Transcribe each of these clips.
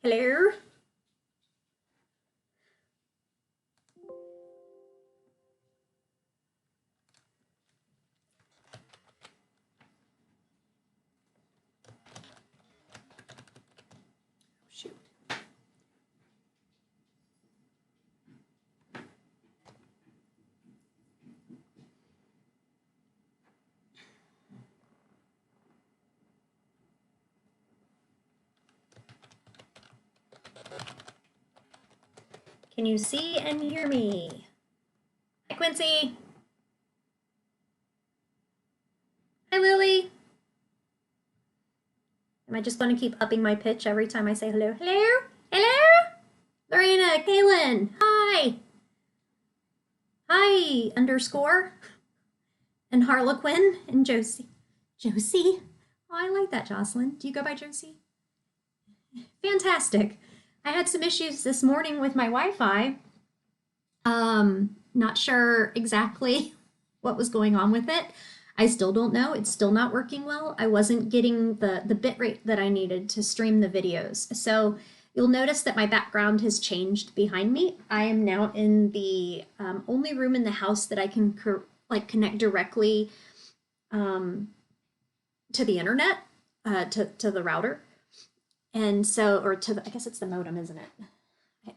Hello? Shoot. Can you see and hear me? Hi, Quincy. Hi, Lily. Am I just going to keep upping my pitch every time I say hello? Hello? Hello? Lorena, Kaylin, hi. Hi, underscore. And Harlequin and Josie. Josie? Oh, I like that, Jocelyn. Do you go by Josie? Fantastic. I had some issues this morning with my Wi-Fi. Not sure exactly what was going on with it. I still don't know. It's still not working well. I wasn't getting the bit rate that I needed to stream the videos. So you'll notice that my background has changed behind me. I am now in the only room in the house that I can connect directly to the internet, to the router. And so, or to the, I guess it's the modem, isn't it?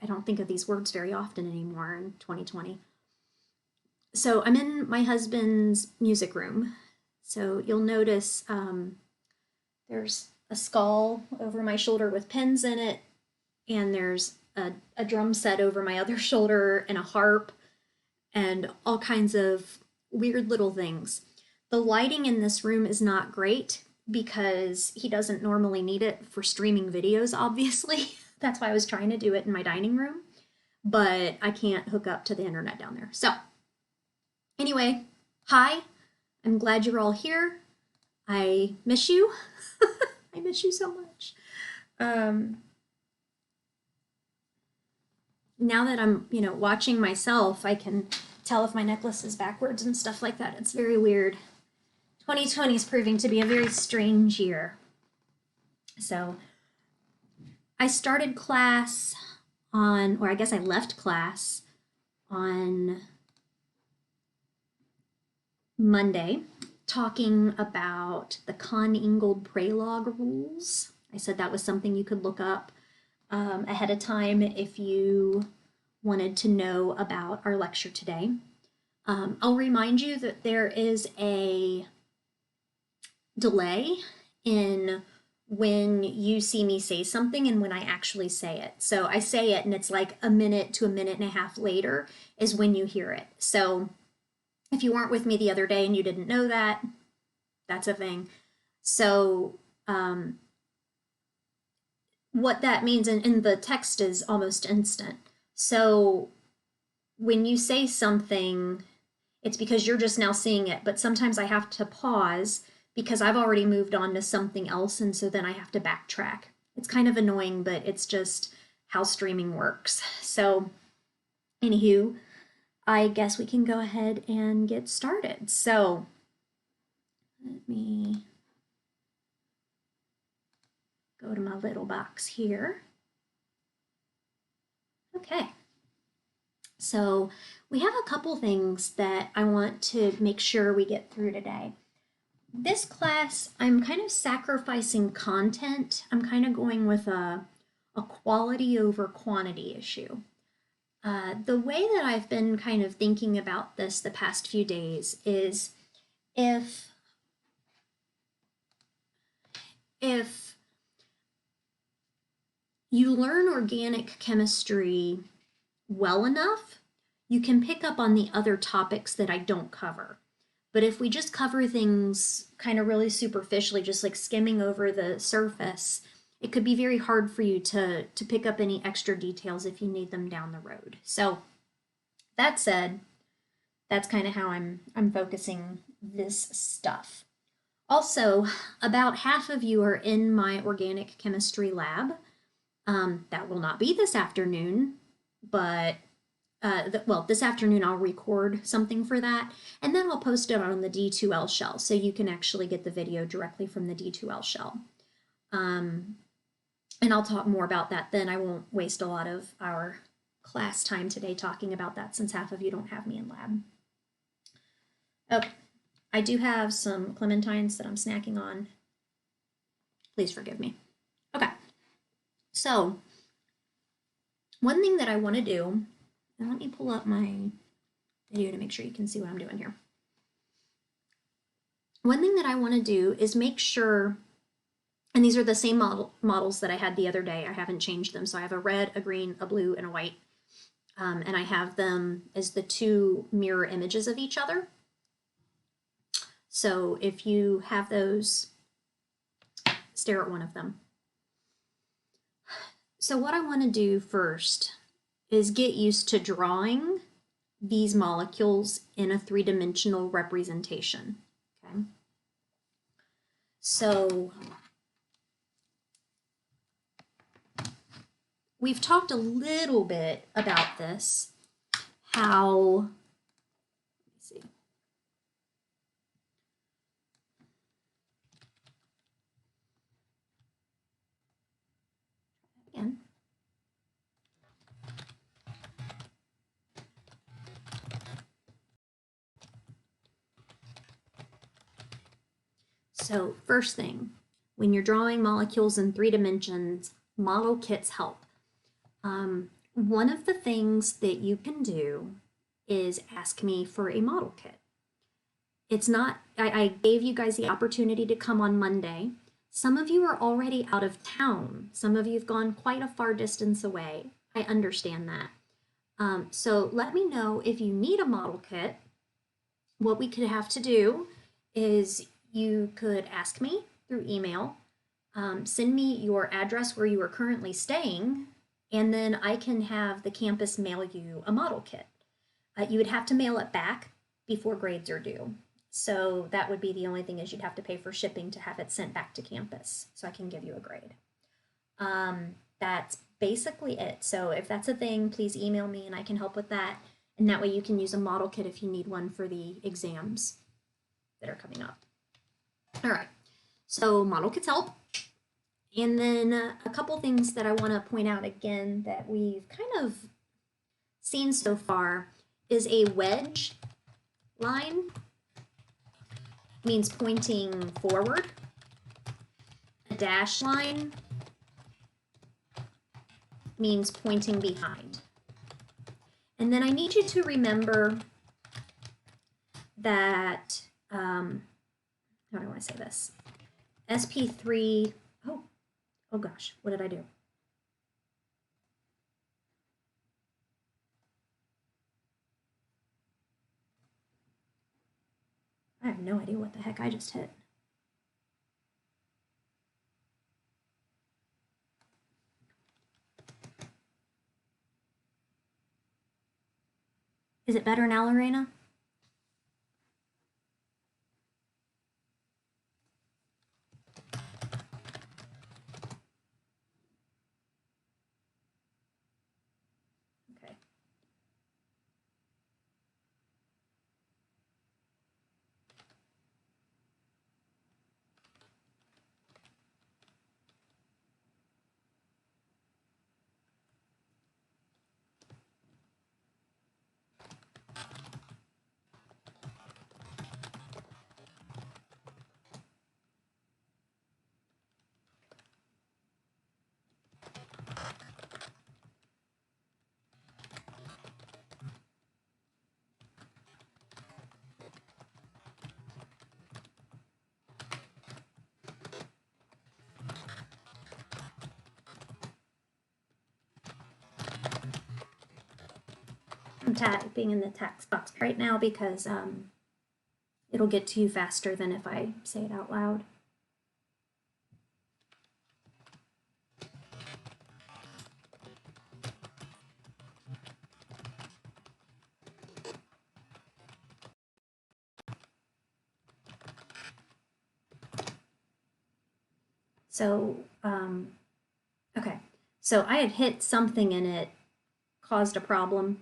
I don't think of these words very often anymore in 2020. So I'm in my husband's music room. So you'll notice there's a skull over my shoulder with pins in it, and there's a drum set over my other shoulder, and a harp, and all kinds of weird little things. The lighting in this room is not great because he doesn't normally need it for streaming videos, obviously. That's why I was trying to do it in my dining room, but I can't hook up to the internet down there. So anyway, hi, I'm glad you're all here. I miss you. I miss you so much. Now that I'm, watching myself, I can tell if my necklace is backwards and stuff like that. It's very weird. 2020 is proving to be a very strange year. So I started class or I guess I left class on Monday talking about the Con-Ingold Prelog rules. I said that was something you could look up ahead of time if you wanted to know about our lecture today. I'll remind you that there is a delay in when you see me say something and when I actually say it. So I say it and it's like a minute to a minute and a half later is when you hear it. So if you weren't with me the other day and you didn't know that, that's a thing. So what that means, and the text is almost instant. So when you say something, it's because you're just now seeing it, but sometimes I have to pause because I've already moved on to something else, and so then I have to backtrack. It's kind of annoying, but it's just how streaming works. So anywho, I guess we can go ahead and get started. So let me go to my little box here. Okay. So we have a couple things that I want to make sure we get through today. This class, I'm kind of sacrificing content. I'm kind of going with a quality over quantity issue. The way that I've been kind of thinking about this the past few days is if you learn organic chemistry well enough, you can pick up on the other topics that I don't cover. But if we just cover things kind of really superficially, just like skimming over the surface, it could be very hard for you to pick up any extra details if you need them down the road. So that said, that's kind of how I'm focusing this stuff. Also, about half of you are in my organic chemistry lab. That will not be this afternoon, but this afternoon I'll record something for that, and then I'll post it on the D2L shell, so you can actually get the video directly from the D2L shell. And I'll talk more about that then. I won't waste a lot of our class time today talking about that since half of you don't have me in lab. Okay, I do have some clementines that I'm snacking on. Please forgive me. Okay, so one thing that I want to do, and let me pull up my video to make sure you can see what I'm doing here. One thing that I want to do is make sure, and these are the same models that I had the other day. I haven't changed them. So I have a red, a green, a blue, and a white. And I have them as the two mirror images of each other. So if you have those, stare at one of them. So what I want to do first is get used to drawing these molecules in a three-dimensional representation. Okay. So we've talked a little bit about this, how, let me see. Again. So first thing, when you're drawing molecules in 3 dimensions, model kits help. One of the things that you can do is ask me for a model kit. It's not, I gave you guys the opportunity to come on Monday. Some of you are already out of town. Some of you have gone quite a far distance away. I understand that. So let me know if you need a model kit. What we could have to do is you could ask me through email, send me your address where you are currently staying, and then I can have the campus mail you a model kit. You would have to mail it back before grades are due. So that would be the only thing, is you'd have to pay for shipping to have it sent back to campus so I can give you a grade. That's basically it. So if that's a thing, please email me and I can help with that. And that way you can use a model kit if you need one for the exams that are coming up. All right, so model kits help. And then a couple things that I want to point out again that we've kind of seen so far is a wedge line means pointing forward. A dash line means pointing behind. And then I need you to remember that, how do I want to say this? SP3, oh gosh, what did I do? I have no idea what the heck I just hit. Is it better now, Lorena? Okay. I'm typing in the text box right now because it'll get to you faster than if I say it out loud. So, okay, so I had hit something and it caused a problem.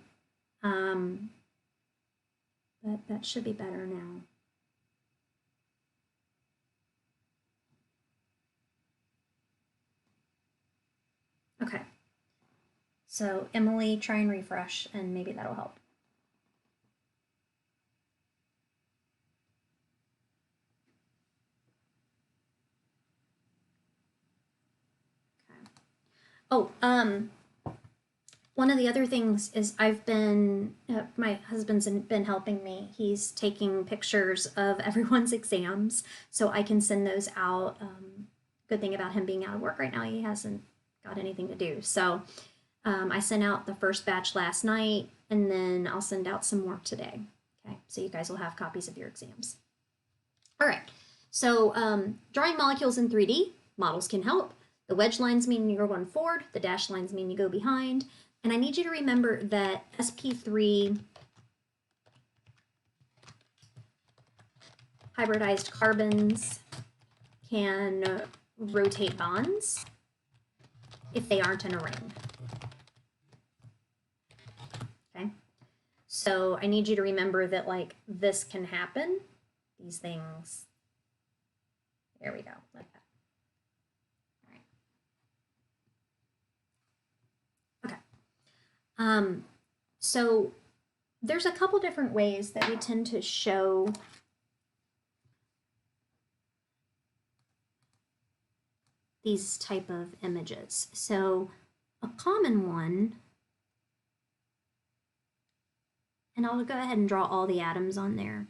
But that should be better now. So Emily, try and refresh and maybe that'll help. Okay. Oh, one of the other things is my husband's been helping me. He's taking pictures of everyone's exams so I can send those out. Good thing about him being out of work right now, he hasn't got anything to do. So I sent out the first batch last night, and then I'll send out some more today. Okay, so you guys will have copies of your exams. All right, so drawing molecules in 3D, models can help. The wedge lines mean you're going forward, the dashed lines mean you go behind. And I need you to remember that sp3 hybridized carbons can rotate bonds if they aren't in a ring. Okay, so I need you to remember that like this can happen, these things. There we go, like that. So there's a couple different ways that we tend to show these type of images. So a common one, and I'll go ahead and draw all the atoms on there,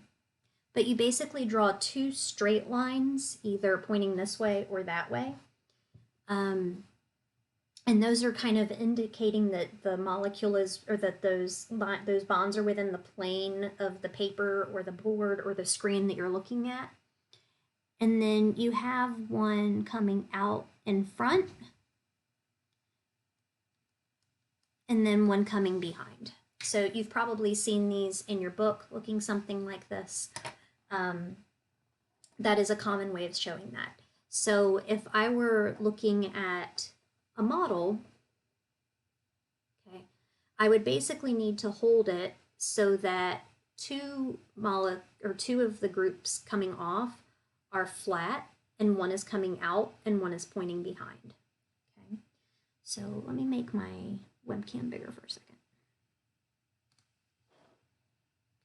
but you basically draw two straight lines, either pointing this way or that way. And those are kind of indicating that the molecule is, or that those bonds are within the plane of the paper or the board or the screen that you're looking at. And then you have one coming out in front, and then one coming behind. So you've probably seen these in your book looking something like this. That is a common way of showing that. So if I were looking at a model, okay, I would basically need to hold it so that two of the groups coming off are flat and one is coming out and one is pointing behind. Okay, so let me make my webcam bigger for a second.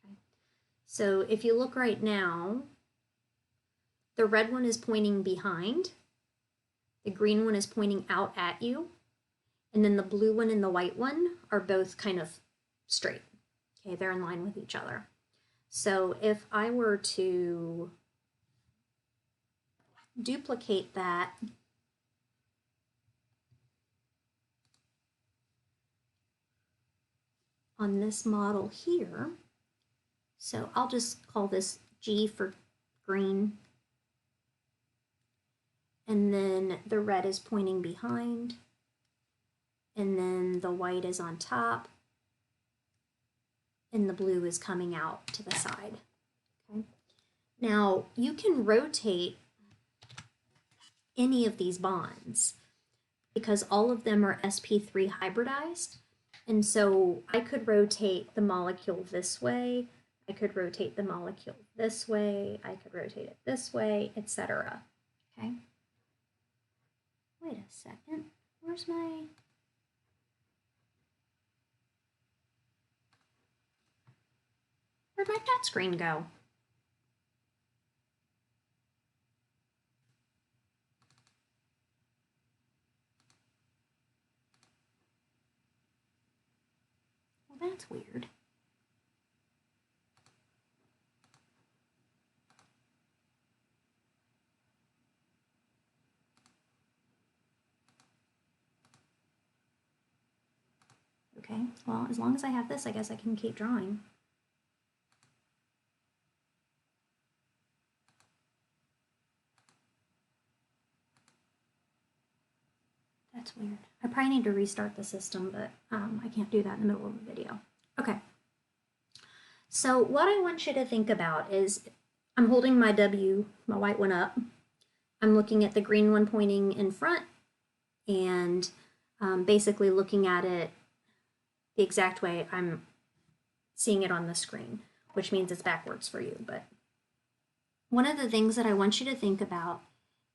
Okay, so if you look right now, the red one is pointing behind, the green one is pointing out at you, and then the blue one and the white one are both kind of straight. Okay, they're in line with each other. So if I were to duplicate that on this model here, so I'll just call this G for green, and then the red is pointing behind, and then the white is on top, and the blue is coming out to the side. Okay. Now you can rotate any of these bonds because all of them are sp3 hybridized, and so I could rotate the molecule this way, I could rotate the molecule this way, I could rotate it this way, etc. Okay. Wait a second, where'd my touch screen go? Well, that's weird. Okay, well, as long as I have this, I guess I can keep drawing. That's weird. I probably need to restart the system, but I can't do that in the middle of the video. Okay. So what I want you to think about is I'm holding my W, my white one up. I'm looking at the green one pointing in front and basically looking at it the exact way I'm seeing it on the screen, which means it's backwards for you. But one of the things that I want you to think about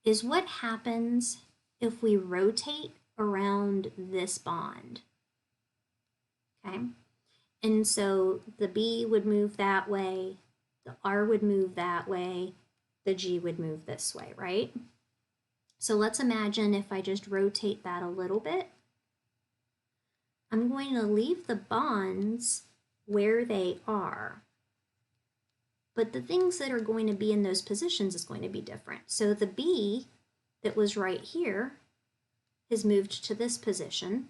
is what happens if we rotate around this bond. okay? And so the B would move that way, the R would move that way, the G would move this way, right? So let's imagine if I just rotate that a little bit, I'm going to leave the bonds where they are. But the things that are going to be in those positions is going to be different. So the B that was right here has moved to this position.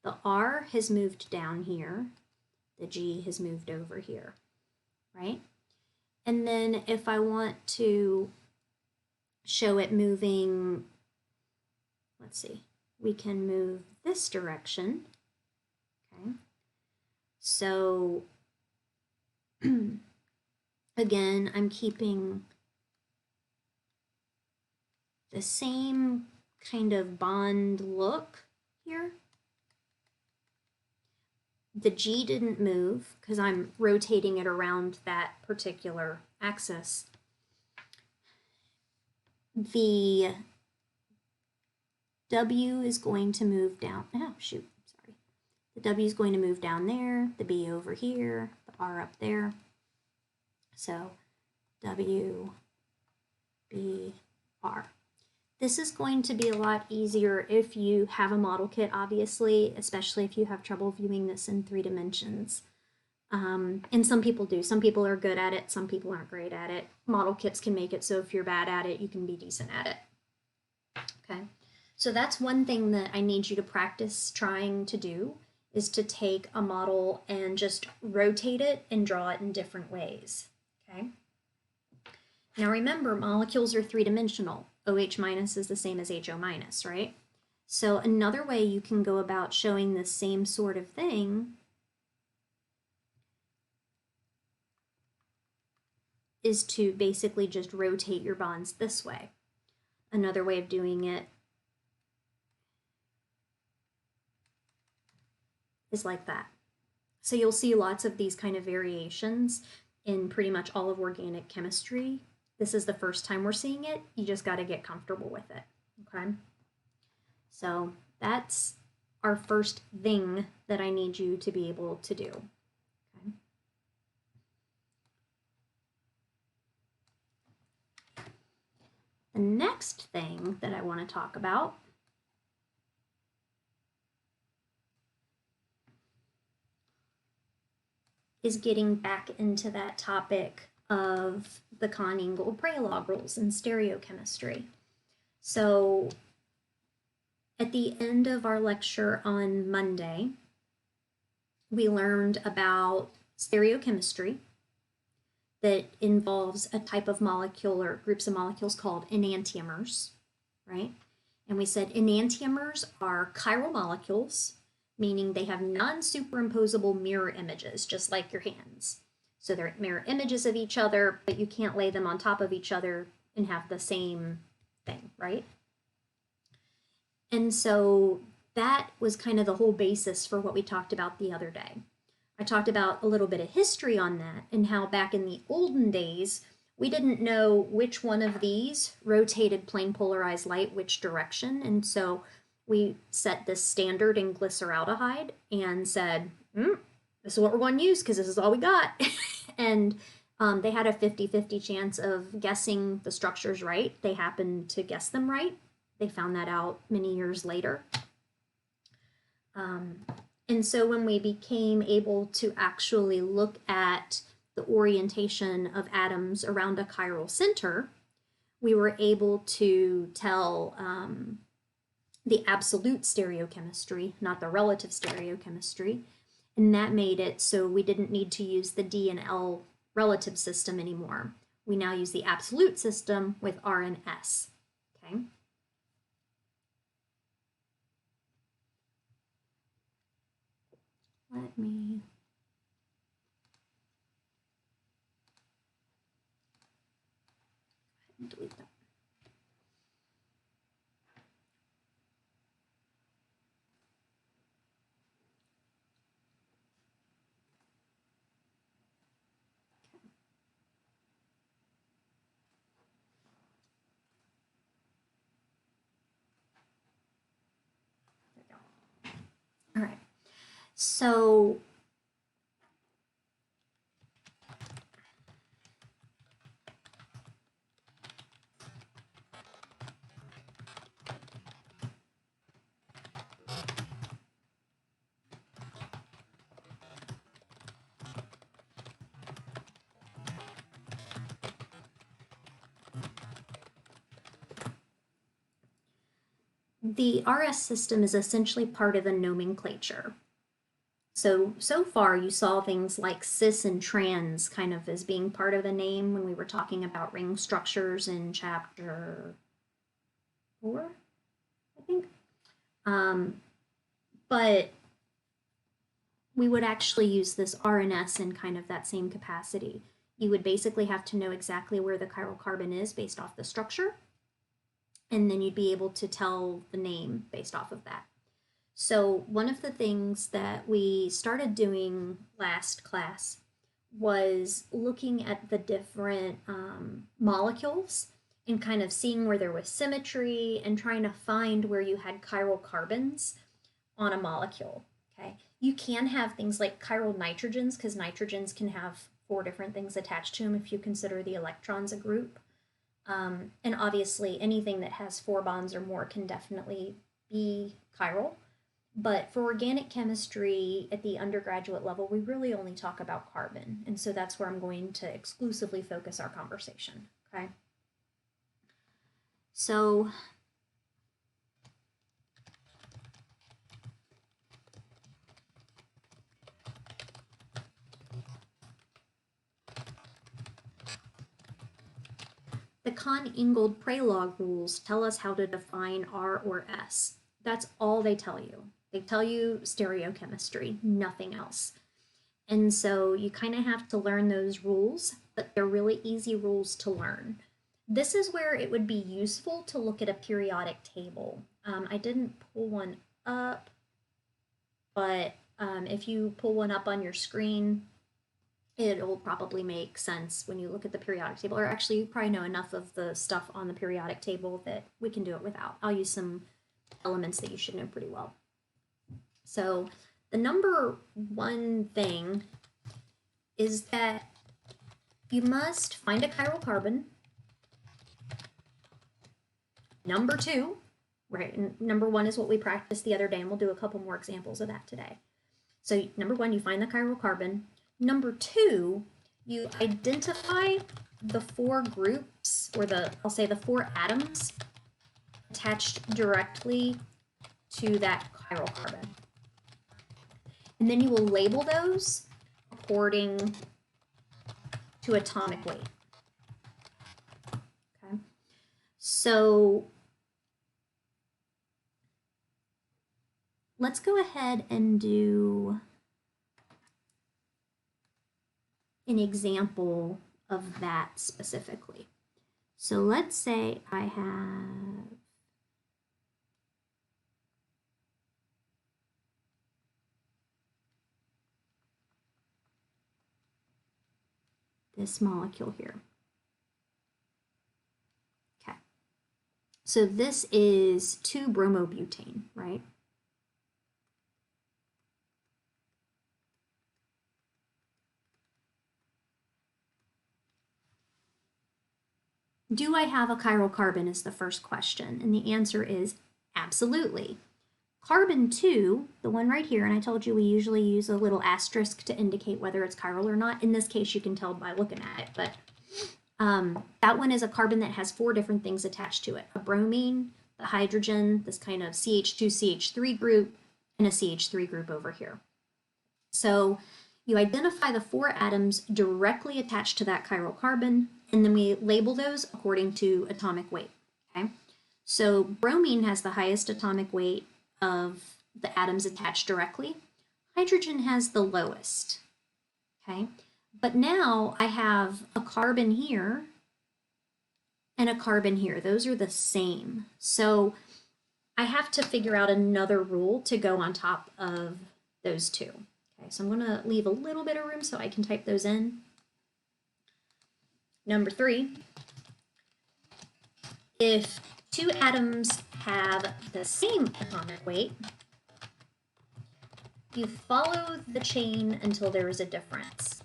The R has moved down here. The G has moved over here, right? And then if I want to show it moving, let's see, we can move this direction, okay? So again, I'm keeping the same kind of bond look here. The G didn't move because I'm rotating it around that particular axis. The W is going to move down. Oh, shoot, sorry. The W is going to move down there, the B over here, the R up there. So W, B, R. This is going to be a lot easier if you have a model kit, obviously, especially if you have trouble viewing this in 3 dimensions. And some people do. Some people are good at it. Some people aren't great at it. Model kits can make it so if you're bad at it, you can be decent at it. Okay, so that's one thing that I need you to practice trying to do, is to take a model and just rotate it and draw it in different ways. Okay. Now remember, molecules are 3-dimensional. OH minus is the same as HO minus, right? So another way you can go about showing the same sort of thing is to basically just rotate your bonds this way. Another way of doing it is like that. So you'll see lots of these kind of variations in pretty much all of organic chemistry. This is the first time we're seeing it. You just got to get comfortable with it, okay? So that's our first thing that I need you to be able to do, okay? The next thing that I want to talk about is getting back into that topic of the Kahn-Ingold-Prelog rules in stereochemistry. So at the end of our lecture on Monday, we learned about stereochemistry that involves a type of molecule or groups of molecules called enantiomers, right? And we said enantiomers are chiral molecules, meaning they have non-superimposable mirror images, just like your hands. So they're mirror images of each other, but you can't lay them on top of each other and have the same thing, right? And so that was kind of the whole basis for what we talked about the other day. I talked about a little bit of history on that and how back in the olden days, we didn't know which one of these rotated plane polarized light which direction. And so we set this standard in glyceraldehyde and said, this is what we're going to use because this is all we got. And they had a 50-50 chance of guessing the structures right. They happened to guess them right. They found that out many years later. And so when we became able to actually look at the orientation of atoms around a chiral center, we were able to tell the absolute stereochemistry, not the relative stereochemistry. And that made it so we didn't need to use the D and L relative system anymore. We now use the absolute system with R and S, okay? Let me delete that. All right. So the RS system is essentially part of a nomenclature. So far you saw things like cis and trans kind of as being part of the name when we were talking about ring structures in chapter 4, I think. But we would actually use this RNS in kind of that same capacity. You would basically have to know exactly where the chiral carbon is based off the structure, and then you'd be able to tell the name based off of that. So one of the things that we started doing last class was looking at the different molecules and kind of seeing where there was symmetry and trying to find where you had chiral carbons on a molecule. Okay, you can have things like chiral nitrogens, because nitrogens can have 4 different things attached to them if you consider the electrons a group. And obviously anything that has 4 bonds or more can definitely be chiral. But for organic chemistry at the undergraduate level, we really only talk about carbon. And so that's where I'm going to exclusively focus our conversation, okay? So the Kahn-Ingold-Prelog rules tell us how to define R or S. That's all they tell you. They tell you stereochemistry, nothing else. And so you kind of have to learn those rules, but they're really easy rules to learn. This is where it would be useful to look at a periodic table. I didn't pull one up, but if you pull one up on your screen, it'll probably make sense when you look at the periodic table. Or actually, you probably know enough of the stuff on the periodic table that we can do it without. I'll use some elements that you should know pretty well. So the number one thing is that you must find a chiral carbon. Number 2, right? And number 1 is what we practiced the other day, and we'll do a couple more examples of that today. So number 1, you find the chiral carbon. Number 2, you identify the 4 groups, or I'll say the 4 atoms attached directly to that chiral carbon. And then you will label those according to atomic weight. Okay. So let's go ahead and do an example of that specifically. So let's say I have this molecule here. Okay. So this is 2-bromobutane, right? Do I have a chiral carbon is the first question, and the answer is absolutely. Carbon 2, the one right here, and I told you we usually use a little asterisk to indicate whether it's chiral or not. In this case, you can tell by looking at it, but that one is a carbon that has 4 different things attached to it. A bromine, the hydrogen, this kind of CH2CH3 group, and a CH3 group over here. So you identify the 4 atoms directly attached to that chiral carbon, and then we label those according to atomic weight, okay? So bromine has the highest atomic weight of the atoms attached directly. Hydrogen has the lowest, okay? But now I have a carbon here and a carbon here. Those are the same. So I have to figure out another rule to go on top of those 2. Okay, so I'm going to leave a little bit of room so I can type those in. Number 3, if 2 atoms have the same atomic weight, You follow the chain until there is a difference.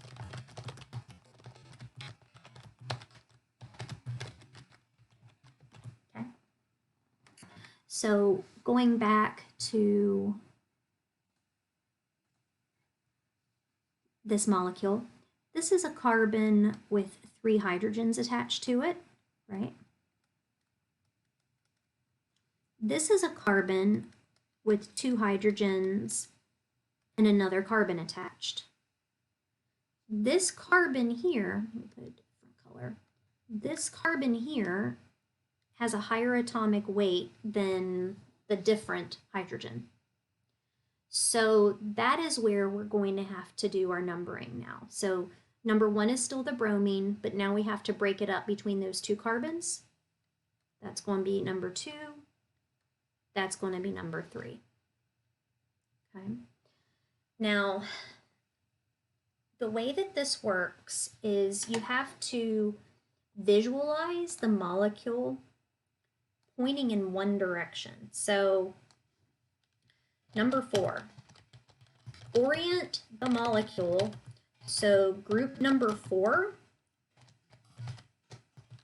Okay. So going back to this molecule, this is a carbon with 3 hydrogens attached to it, right? This is a carbon with 2 hydrogens and another carbon attached. This carbon here, let me put a different color. This carbon here has a higher atomic weight than the different hydrogen. So that is where we're going to have to do our numbering now. So number 1 is still the bromine, but now we have to break it up between those 2 carbons. That's going to be number 2. That's going to be number 3. Okay. Now, the way that this works is you have to visualize the molecule pointing in one direction. So, number 4, orient the molecule so group number 4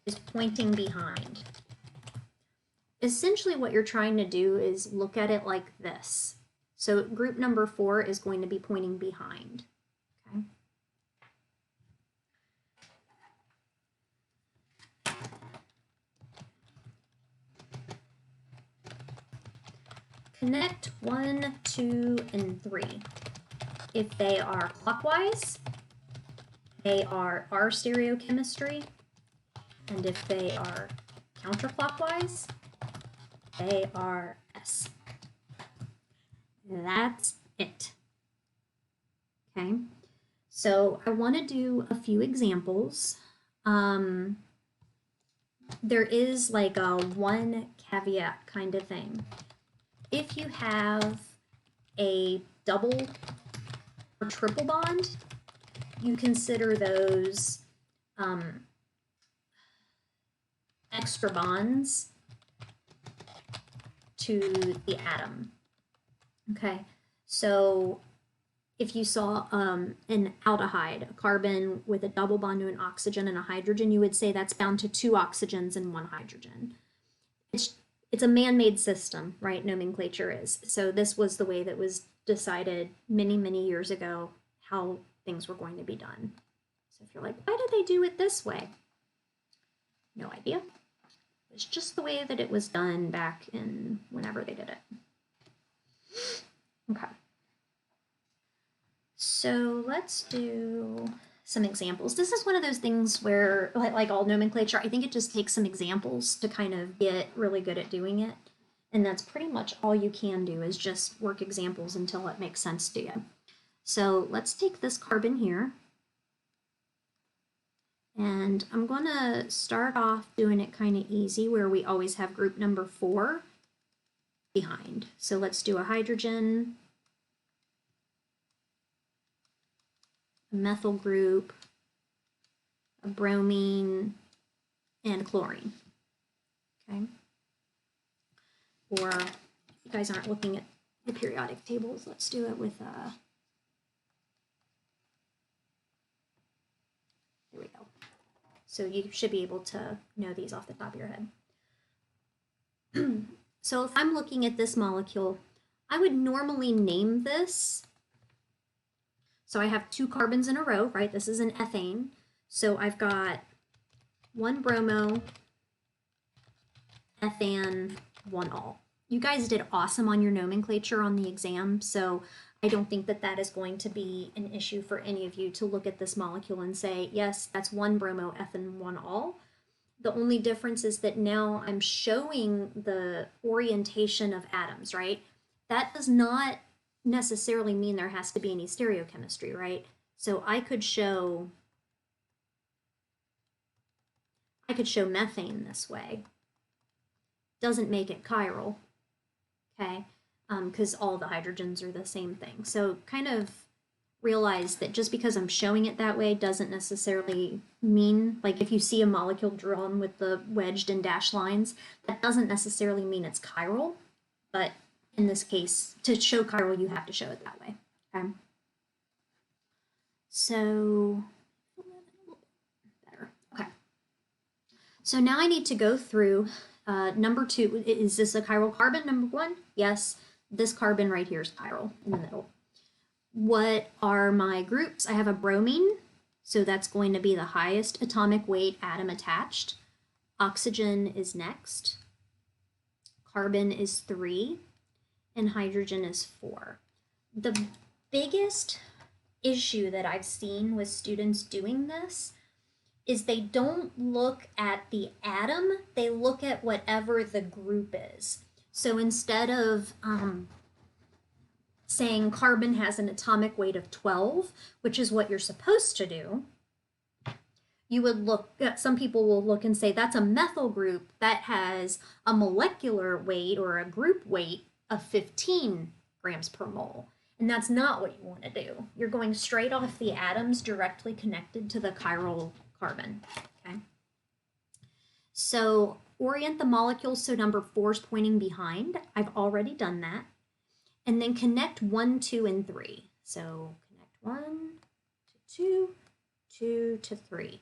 is pointing behind. Essentially what you're trying to do is look at it like this. So group number 4 is going to be pointing behind. Okay. Connect 1, 2, and 3. If they are clockwise, they are R stereochemistry, and if they are counterclockwise, they are S. That's it. Okay, so I want to do a few examples. There is like a one caveat kind of thing. If you have a double or triple bond, you consider those extra bonds to the atom. Okay, so if you saw an aldehyde, a carbon with a double bond to an oxygen and a hydrogen, you would say that's bound to 2 oxygens and 1 hydrogen. It's a man-made system, right? Nomenclature is. So this was the way that was decided many, many years ago how things were going to be done. So if you're like, why did they do it this way? No idea. It's just the way that it was done back in whenever they did it. Okay. So let's do some examples. This is one of those things where, like all nomenclature, I think it just takes some examples to kind of get really good at doing it. And that's pretty much all you can do is just work examples until it makes sense to you. So let's take this carbon here. And I'm going to start off doing it kind of easy where we always have group number 4 behind. So let's do a hydrogen, a methyl group, a bromine, and chlorine. Okay. Or if you guys aren't looking at the periodic tables, let's do it with there we go. So you should be able to know these off the top of your head. So if I'm looking at this molecule, I would normally name this. So I have 2 carbons in a row, right? This is an ethane. So I've got 1 bromo, ethane, 1 ol. You guys did awesome on your nomenclature on the exam, so I don't think that that is going to be an issue for any of you to look at this molecule and say, yes, that's 1 bromo, ethane, 1 ol. The only difference is that now I'm showing the orientation of atoms, right? That does not necessarily mean there has to be any stereochemistry, right? So I could show methane this way. Doesn't make it chiral, okay? Because all the hydrogens are the same thing. So kind of realize that just because I'm showing it that way doesn't necessarily mean, like if you see a molecule drawn with the wedged and dashed lines, that doesn't necessarily mean it's chiral, but in this case, to show chiral, you have to show it that way. Okay. So, better. Okay. So now I need to go through number 2. Is this a chiral carbon, number 1? Yes. This carbon right here is chiral in the middle. What are my groups? I have a bromine, so that's going to be the highest atomic weight atom attached. Oxygen is next. Carbon is 3, and hydrogen is 4. The biggest issue that I've seen with students doing this is they don't look at the atom, they look at whatever the group is. So instead of saying carbon has an atomic weight of 12, which is what you're supposed to do, you would look, some people will look and say that's a methyl group that has a molecular weight or a group weight of 15 grams per mole. And that's not what you want to do. You're going straight off the atoms directly connected to the chiral carbon. Okay. So orient the molecules so number 4 is pointing behind. I've already done that. And then connect 1, 2, and 3. So connect 1 to 2, 2 to 3.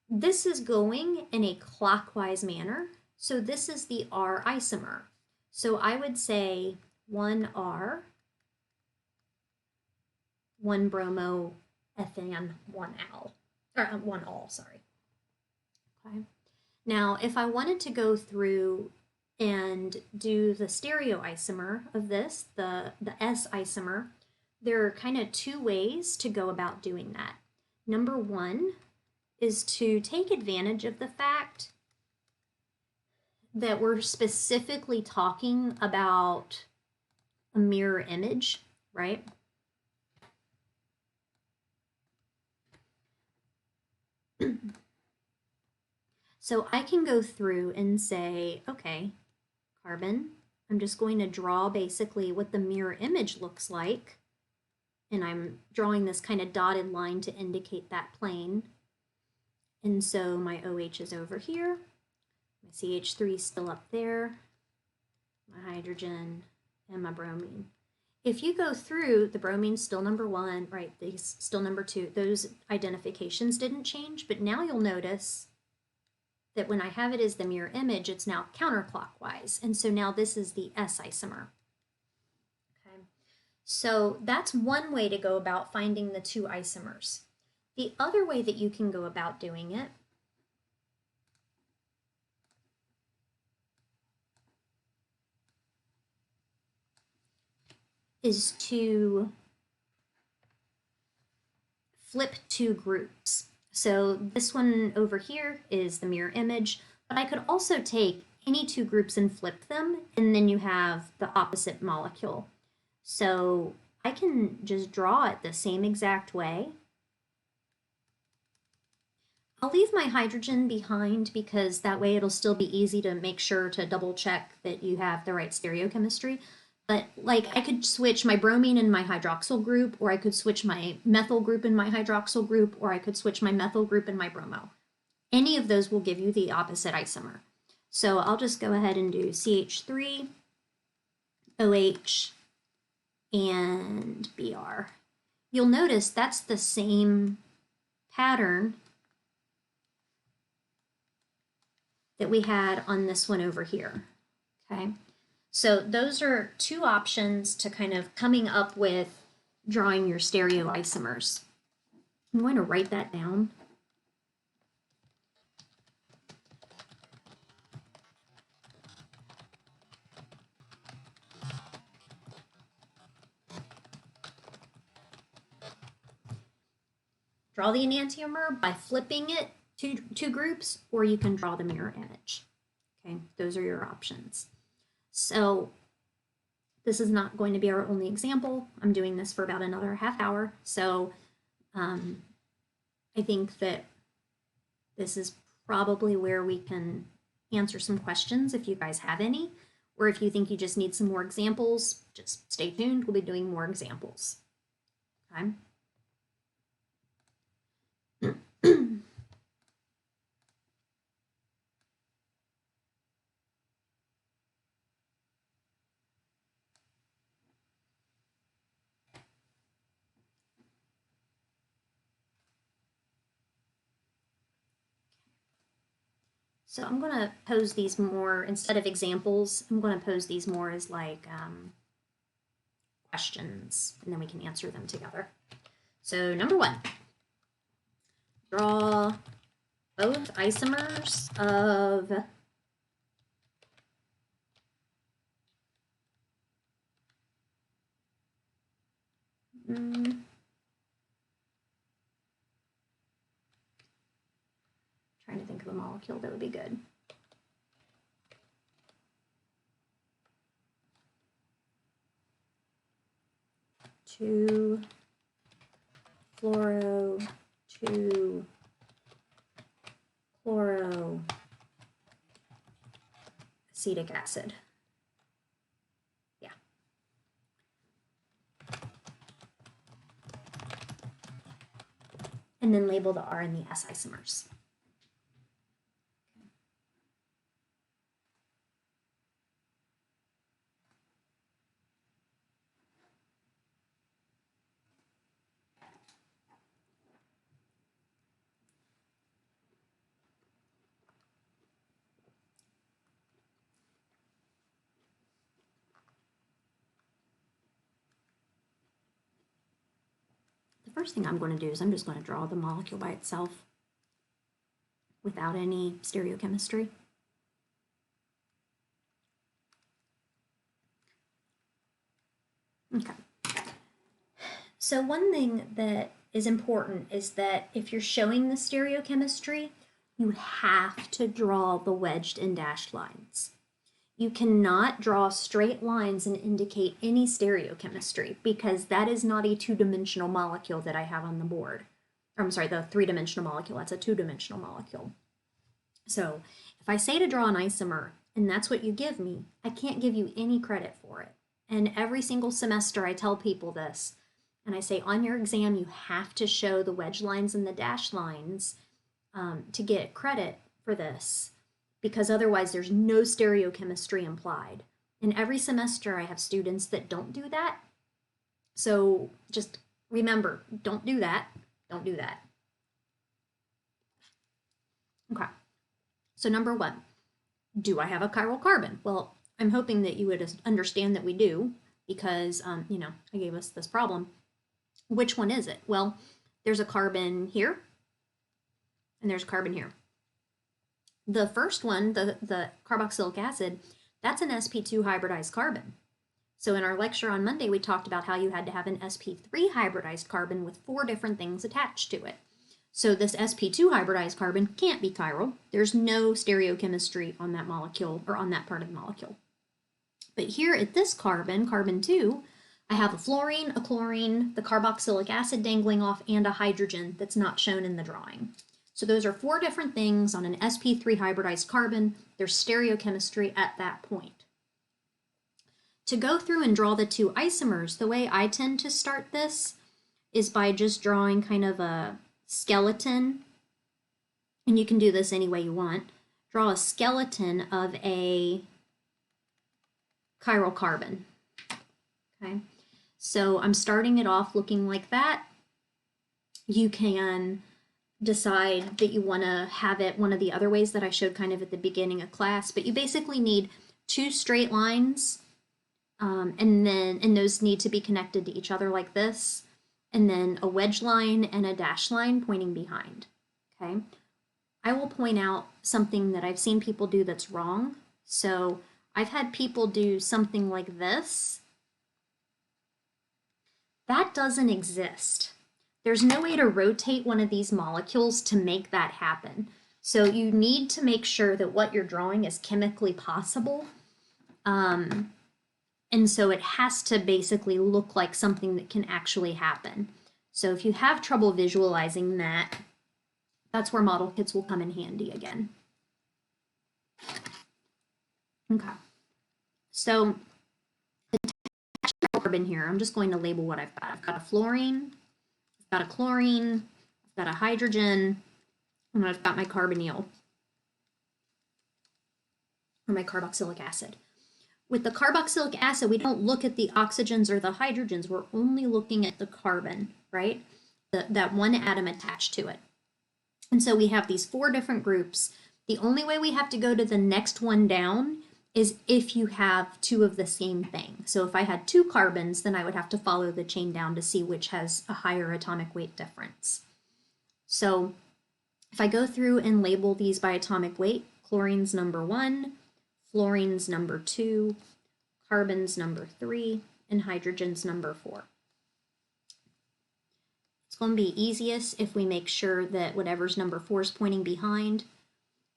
This is going in a clockwise manner. So this is the R isomer. So I would say 1 R, 1 bromo, FN, 1 al, or 1 all, sorry. Okay. Now, if I wanted to go through and do the stereoisomer of this, the S isomer, there are kind of 2 ways to go about doing that. Number 1 is to take advantage of the fact that we're specifically talking about a mirror image, right? So I can go through and say, okay, carbon, I'm just going to draw basically what the mirror image looks like. And I'm drawing this kind of dotted line to indicate that plane. And so my OH is over here. My CH3 is still up there. My hydrogen and my bromine. If you go through, the bromine's still number 1, right? These still number 2. Those identifications didn't change, but now you'll notice that when I have it as the mirror image, it's now counterclockwise. And so now this is the S isomer. Okay. So that's one way to go about finding the 2 isomers. The other way that you can go about doing it is to flip 2 groups. So this one over here is the mirror image, but I could also take any 2 groups and flip them, and then you have the opposite molecule. So I can just draw it the same exact way. I'll leave my hydrogen behind because that way it'll still be easy to make sure to double check that you have the right stereochemistry. But like I could switch my bromine in my hydroxyl group, or I could switch my methyl group in my hydroxyl group, or I could switch my methyl group in my bromo. Any of those will give you the opposite isomer. So I'll just go ahead and do CH3, OH, and Br. You'll notice that's the same pattern that we had on this one over here, okay? So those are 2 options to kind of coming up with drawing your stereoisomers. I'm going to write that down. Draw the enantiomer by flipping it two groups, or you can draw the mirror image. Okay, those are your options. So this is not going to be our only example. I'm doing this for about another half hour. So I think that this is probably where we can answer some questions if you guys have any, or if you think you just need some more examples, just stay tuned. We'll be doing more examples. Okay. So I'm going to pose these more, instead of examples, I'm going to pose these more as like questions, and then we can answer them together. So number 1, draw both isomers of trying to think of a molecule that would be good. Two fluoro, two chloro, acetic acid. Yeah. And then label the R and the S isomers. The first thing I'm going to do is I'm just going to draw the molecule by itself without any stereochemistry. Okay. So one thing that is important is that if you're showing the stereochemistry, you have to draw the wedged and dashed lines. You cannot draw straight lines and indicate any stereochemistry because that is not a two-dimensional molecule that I have on the board. Or, I'm sorry, the three-dimensional molecule, that's a two-dimensional molecule. So if I say to draw an isomer and that's what you give me, I can't give you any credit for it. And every single semester I tell people this, and I say on your exam you have to show the wedge lines and the dash lines to get credit for this, because otherwise there's no stereochemistry implied. And every semester I have students that don't do that. So just remember, don't do that. Don't do that. Okay. So number 1, do I have a chiral carbon? Well, I'm hoping that you would understand that we do, because, I gave us this problem. Which one is it? Well, there's a carbon here, and there's a carbon here. The first one, the carboxylic acid, that's an sp2 hybridized carbon. So in our lecture on Monday, we talked about how you had to have an sp3 hybridized carbon with 4 different things attached to it. So this sp2 hybridized carbon can't be chiral. There's no stereochemistry on that molecule, or on that part of the molecule. But here at this carbon, carbon 2, I have a fluorine, a chlorine, the carboxylic acid dangling off, and a hydrogen that's not shown in the drawing. So those are 4 different things on an sp3 hybridized carbon. There's stereochemistry at that point. To go through and draw the 2 isomers, the way I tend to start this is by just drawing kind of a skeleton, and you can do this any way you want. Draw a skeleton of a chiral carbon. Okay, so I'm starting it off looking like that. You can decide that you want to have it one of the other ways that I showed kind of at the beginning of class, but you basically need 2 straight lines, and those need to be connected to each other like this, and then a wedge line and a dash line pointing behind. Okay, I will point out something that I've seen people do that's wrong. So I've had people do something like this. That doesn't exist. There's no way to rotate one of these molecules to make that happen. So you need to make sure that what you're drawing is chemically possible. And so it has to basically look like something that can actually happen. So if you have trouble visualizing that, that's where model kits will come in handy again. Okay. So the carbon here, I'm just going to label what I've got. I've got a fluorine, I've got a chlorine, I've got a hydrogen, and I've got my carbonyl, or my carboxylic acid. With the carboxylic acid, we don't look at the oxygens or the hydrogens. We're only looking at the carbon, right? That one atom attached to it. And so we have these 4 different groups The only way we have to go to the next one down is if you have two of the same thing. So if I had two carbons, then I would have to follow the chain down to see which has a higher atomic weight difference. So if I go through and label these by atomic weight, chlorine's number 1, fluorine's number 2, carbon's number 3, and hydrogen's number 4. It's going to be easiest if we make sure that whatever's number 4 is pointing behind.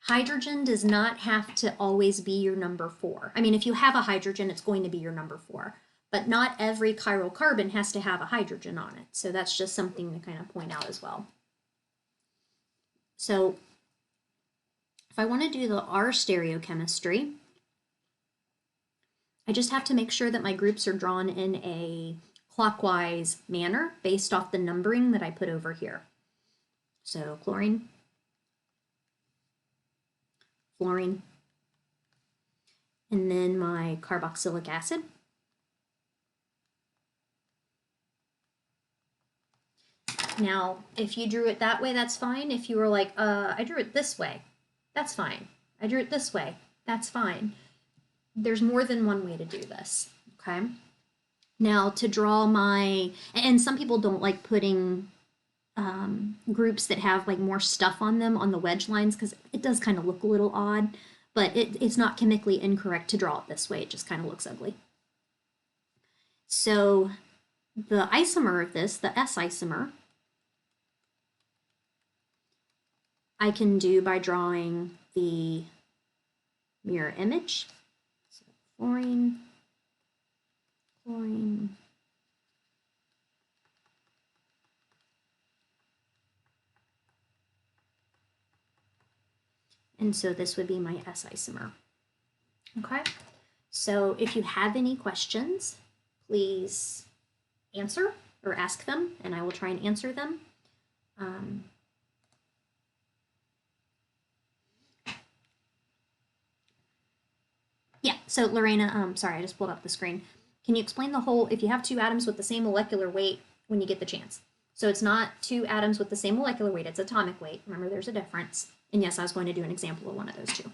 Hydrogen does not have to always be your number 4. I mean, if you have a hydrogen, it's going to be your number 4. But not every chiral carbon has to have a hydrogen on it. So that's just something to kind of point out as well. So if I want to do the R stereochemistry, I just have to make sure that my groups are drawn in a clockwise manner based off the numbering that I put over here. So chlorine, fluorine, and then my carboxylic acid. Now, if you drew it that way, that's fine. If you were like, I drew it this way, that's fine. I drew it this way, that's fine. There's more than one way to do this, okay? Now, to draw and some people don't like putting groups that have like more stuff on them on the wedge lines because it does kind of look a little odd, but it's not chemically incorrect to draw it this way. It just kind of looks ugly. So the isomer of this, the S isomer, I can do by drawing the mirror image. So fluorine, chlorine, and so this would be my S isomer. Okay, so if you have any questions, please answer or ask them, and I will try and answer them. Yeah, so Lorena, sorry, I just pulled up the screen. Can you explain the whole, if you have two atoms with the same molecular weight when you get the chance? So it's not two atoms with the same molecular weight, it's atomic weight. Remember, there's a difference. And yes, I was going to do an example of one of those two.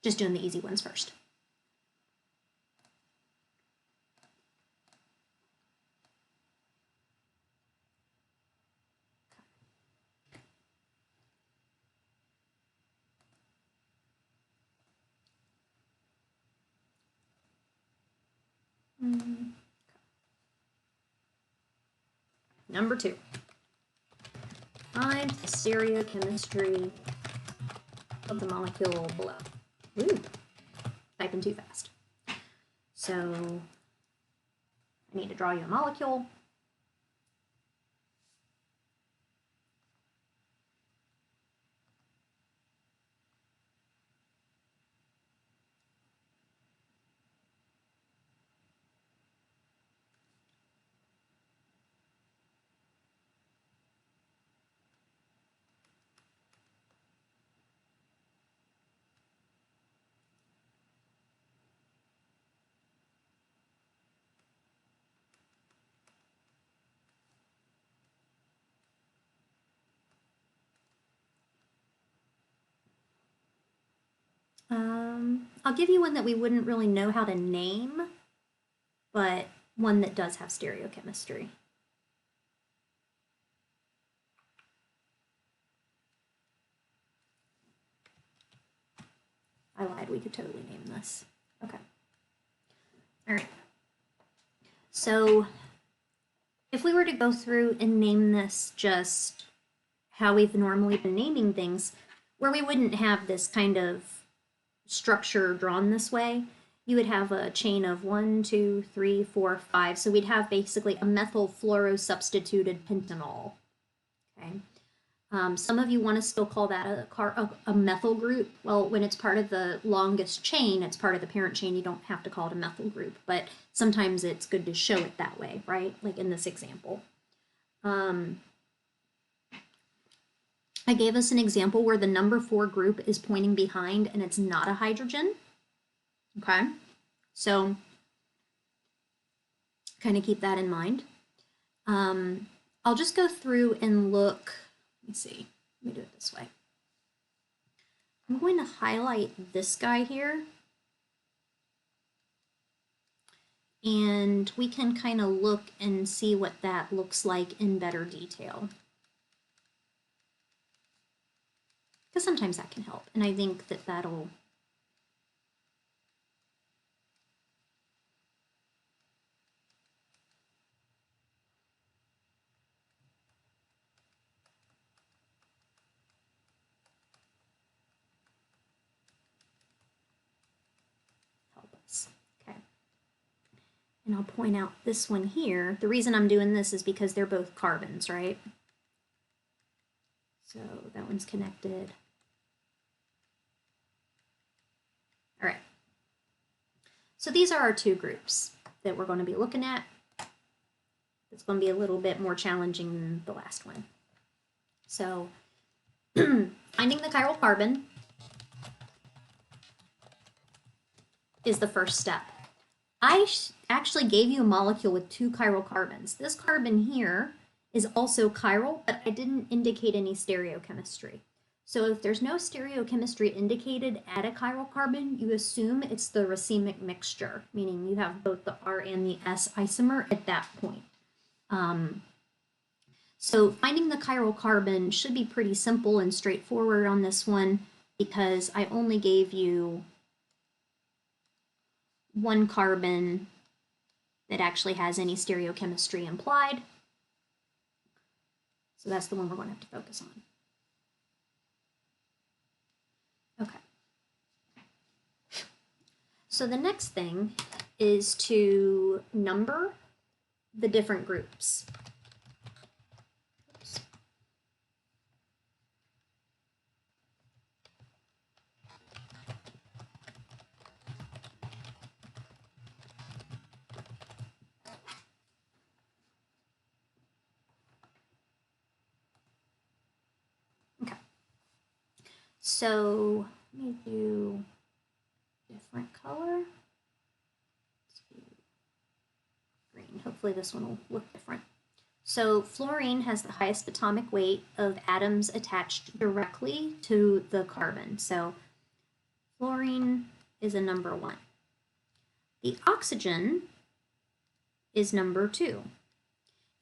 Just doing the easy ones first. Number 2. Find the stereochemistry of the molecule below. Ooh, typing too fast. So I need to draw you a molecule. I'll give you one that we wouldn't really know how to name, but one that does have stereochemistry. I lied, we could totally name this. Okay. All right. So if we were to go through and name this just how we've normally been naming things, where we wouldn't have this kind of structure drawn this way, you would have a chain of 1, 2, 3, 4, 5. So we'd have basically a methyl fluorosubstituted pentanol. Okay. Some of you want to still call that a methyl group. Well, when it's part of the longest chain, it's part of the parent chain. You don't have to call it a methyl group, but sometimes it's good to show it that way, right? Like in this example. I gave us an example where the number 4 group is pointing behind and it's not a hydrogen. Okay, so kind of keep that in mind. I'll just go through and look. Let me see. Let me do it this way. I'm going to highlight this guy here. And we can kind of look and see what that looks like in better detail. Because sometimes that can help. And I think that that'll help us. Okay. And I'll point out this one here. The reason I'm doing this is because they're both carbons, right? So that one's connected. All right. So these are our two groups that we're going to be looking at. It's going to be a little bit more challenging than the last one. So finding the chiral carbon is the first step. I actually gave you a molecule with 2 chiral carbons. This carbon here is also chiral, but I didn't indicate any stereochemistry. So if there's no stereochemistry indicated at a chiral carbon, you assume it's the racemic mixture, meaning you have both the R and the S isomer at that point. So finding the chiral carbon should be pretty simple and straightforward on this one because I only gave you 1 carbon that actually has any stereochemistry implied. So that's the one we're going to have to focus on. Okay. So the next thing is to number the different groups. Oops. Okay. So let me do different color. Green. Hopefully this one will look different. So fluorine has the highest atomic weight of atoms attached directly to the carbon. So fluorine is a number 1. The oxygen is number 2.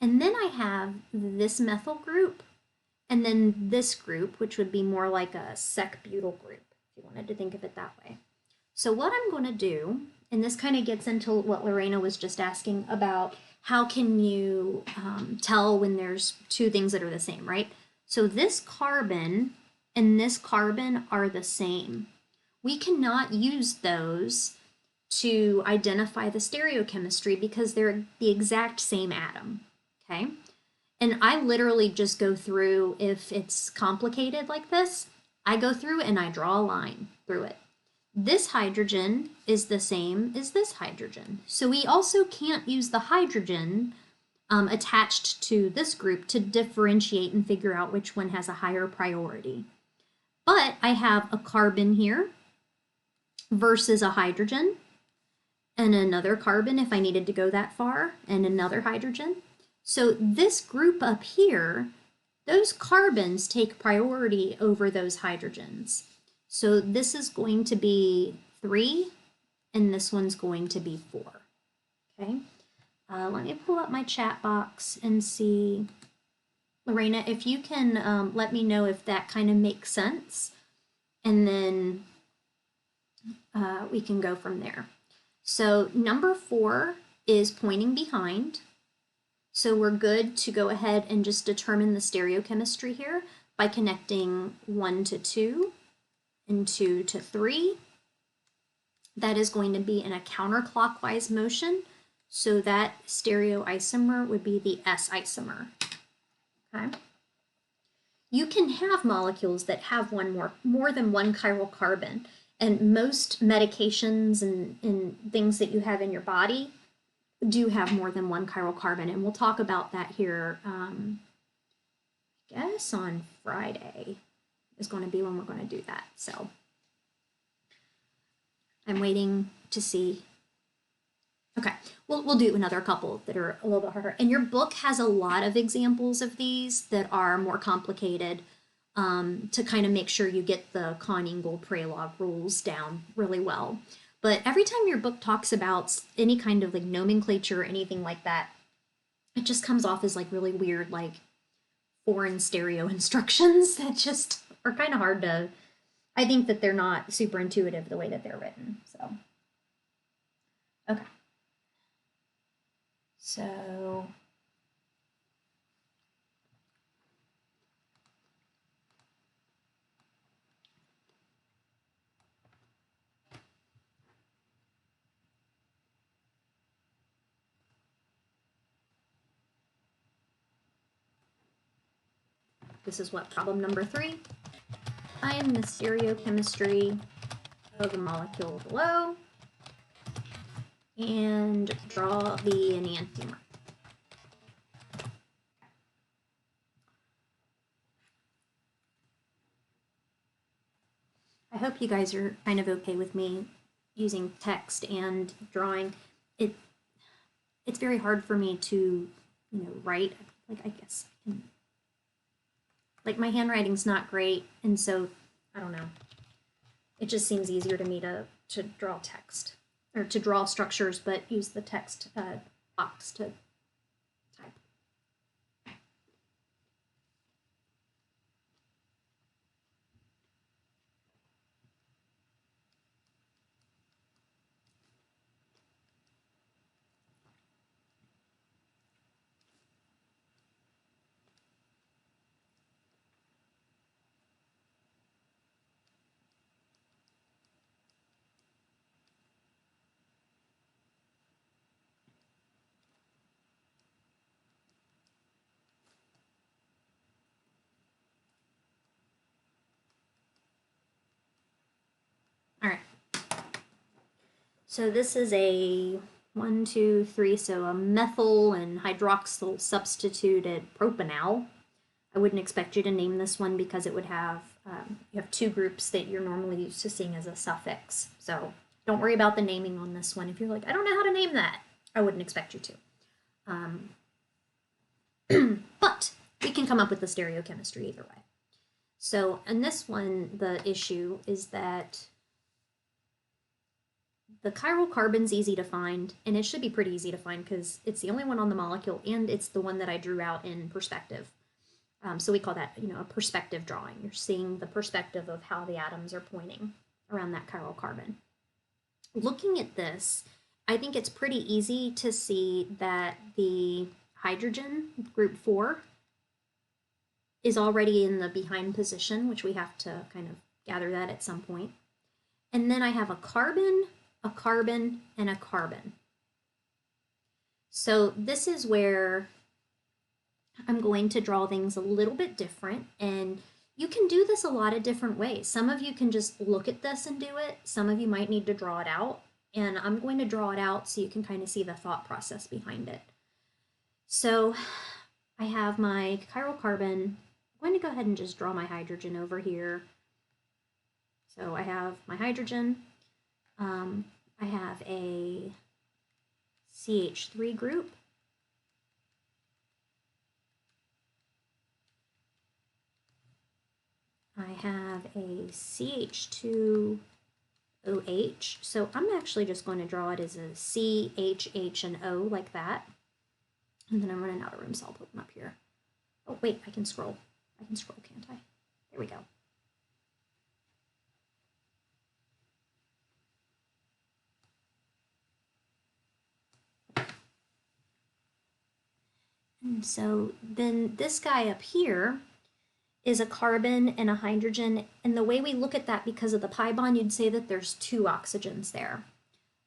And then I have this methyl group and then this group, which would be more like a sec-butyl group, if you wanted to think of it that way. So what I'm going to do, and this kind of gets into what Lorena was just asking about, how can you tell when there's 2 things that are the same, right? So this carbon and this carbon are the same. We cannot use those to identify the stereochemistry because they're the exact same atom, okay? And I literally just go through, if it's complicated like this, I go through and I draw a line through it. This hydrogen is the same as this hydrogen. So we also can't use the hydrogen attached to this group to differentiate and figure out which one has a higher priority. But I have a carbon here versus a hydrogen and another carbon if I needed to go that far and another hydrogen. So this group up here, those carbons take priority over those hydrogens. So this is going to be 3, and this one's going to be 4. Okay, let me pull up my chat box and see, Lorena, if you can let me know if that kind of makes sense, and then we can go from there. So number 4 is pointing behind. So we're good to go ahead and just determine the stereochemistry here by connecting 1 to 2. And 2 to 3. That is going to be in a counterclockwise motion. So that stereoisomer would be the S isomer. Okay. You can have molecules that have more than 1 chiral carbon. And most medications and things that you have in your body do have more than 1 chiral carbon. And we'll talk about that here, I guess on Friday is going to be when we're going to do that. So I'm waiting to see Okay, we'll do another couple that are a little bit harder. And your book has a lot of examples of these that are more complicated, to kind of make sure you get the Con-Ingle-Prelog rules down really well. But every time your book talks about any kind of like nomenclature or anything like that, it just comes off as like really weird, like foreign stereo instructions that just are kind of hard to. I think that they're not super intuitive the way that they're written. So, okay. So this is what, problem number 3? Find the stereochemistry of a molecule below and draw the enantiomer. I hope you guys are kind of okay with me using text and drawing. It's very hard for me to, write. Like, I guess I can, like, my handwriting's not great, and so I don't know. It just seems easier to me to draw text, or to draw structures, but use the text box to type. All right. So this is a 1, 2, 3, so a methyl and hydroxyl substituted propanal. I wouldn't expect you to name this one because it would have, you have 2 groups that you're normally used to seeing as a suffix. So don't worry about the naming on this one. If you're like, I don't know how to name that, I wouldn't expect you to. But we can come up with the stereochemistry either way. So in this one, the issue is that the chiral carbon's easy to find, and it should be pretty easy to find because it's the only one on the molecule, and it's the one that I drew out in perspective. So we call that, a perspective drawing. You're seeing the perspective of how the atoms are pointing around that chiral carbon. Looking at this, I think it's pretty easy to see that the hydrogen, group 4, is already in the behind position, which we have to kind of gather that at some point. And then I have a carbon, and a carbon. So this is where I'm going to draw things a little bit different, and you can do this a lot of different ways. Some of you can just look at this and do it. Some of you might need to draw it out, and I'm going to draw it out so you can kind of see the thought process behind it. So I have my chiral carbon. I'm going to go ahead and just draw my hydrogen over here. So I have my hydrogen. I have a CH3 group. I have a CH2OH. So I'm actually just going to draw it as a C, H, H, and O like that. And then I'm running out of room, so I'll put them up here. Oh, wait, I can scroll. I can scroll, can't I? There we go. And so then this guy up here is a carbon and a hydrogen. And the way we look at that, because of the pi bond, you'd say that there's 2 oxygens there.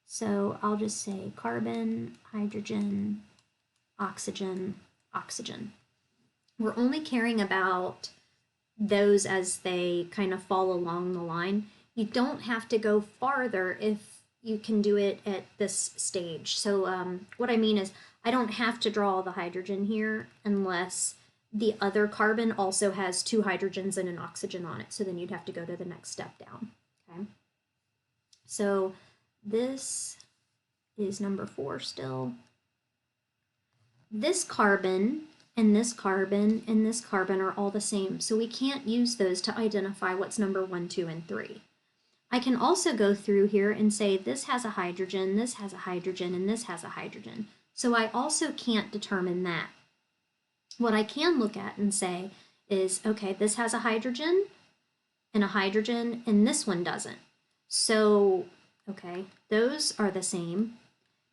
So I'll just say carbon, hydrogen, oxygen, oxygen. We're only caring about those as they kind of fall along the line. You don't have to go farther if you can do it at this stage. So what I mean is I don't have to draw the hydrogen here unless the other carbon also has 2 hydrogens and an oxygen on it. So then you'd have to go to the next step down. Okay. So this is number 4 still. This carbon and this carbon and this carbon are all the same, so we can't use those to identify what's number 1, 2, and 3. I can also go through here and say this has a hydrogen, this has a hydrogen, and this has a hydrogen. So I also can't determine that. What I can look at and say is, okay, this has a hydrogen, and this one doesn't. So, okay, those are the same.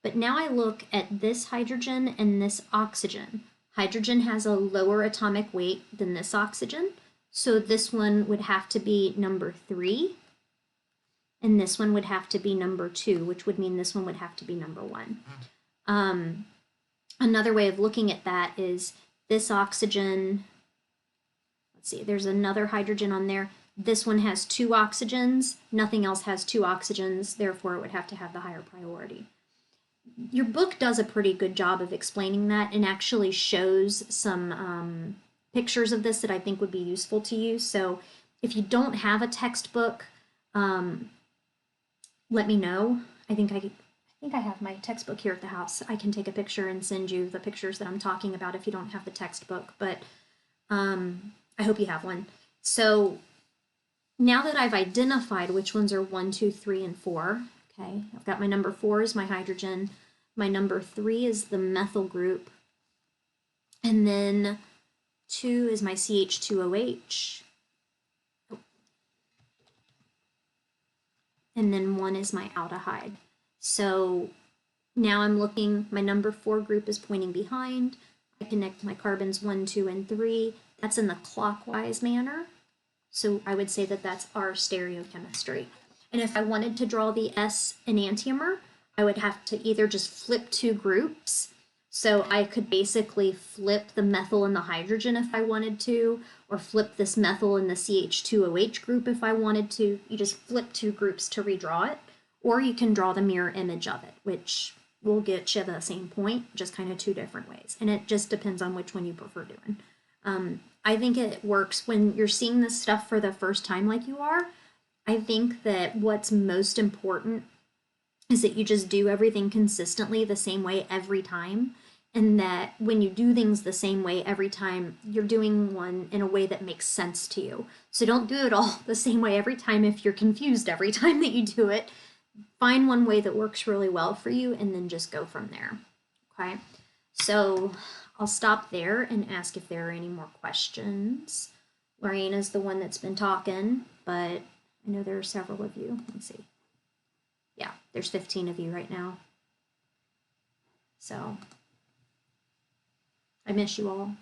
But now I look at this hydrogen and this oxygen. Hydrogen has a lower atomic weight than this oxygen, so this one would have to be number 3, and this one would have to be number 2, which would mean this one would have to be number 1. Another way of looking at that is this oxygen, let's see, there's another hydrogen on there. This one has 2 oxygens, nothing else has 2 oxygens, therefore it would have to have the higher priority. Your book does a pretty good job of explaining that and actually shows some pictures of this that I think would be useful to you. So if you don't have a textbook, let me know. I think I have my textbook here at the house. I can take a picture and send you the pictures that I'm talking about if you don't have the textbook, but I hope you have one. So now that I've identified which ones are 1, 2, 3, and 4, okay, I've got my number 4 is my hydrogen, my number 3 is the methyl group, and then 2 is my CH2OH, and then 1 is my aldehyde. So now I'm looking, my number 4 group is pointing behind. I connect my carbons 1, 2, and 3. That's in the clockwise manner. So I would say that that's our stereochemistry. And if I wanted to draw the S enantiomer, I would have to either just flip 2 groups. So I could basically flip the methyl and the hydrogen if I wanted to, or flip this methyl and the CH2OH group if I wanted to. You just flip 2 groups to redraw it, or you can draw the mirror image of it, which will get you the same point, just kind of 2 different ways. And it just depends on which one you prefer doing. I think it works when you're seeing this stuff for the first time like you are. I think that what's most important is that you just do everything consistently the same way every time, and that when you do things the same way every time, you're doing one in a way that makes sense to you. So don't do it all the same way every time if you're confused every time that you do it. Find one way that works really well for you and then just go from there. Okay, so I'll stop there and ask if there are any more questions. Lorraine is the one that's been talking, but I know there are several of you. Let me see. Yeah, there's 15 of you right now. So I miss you all.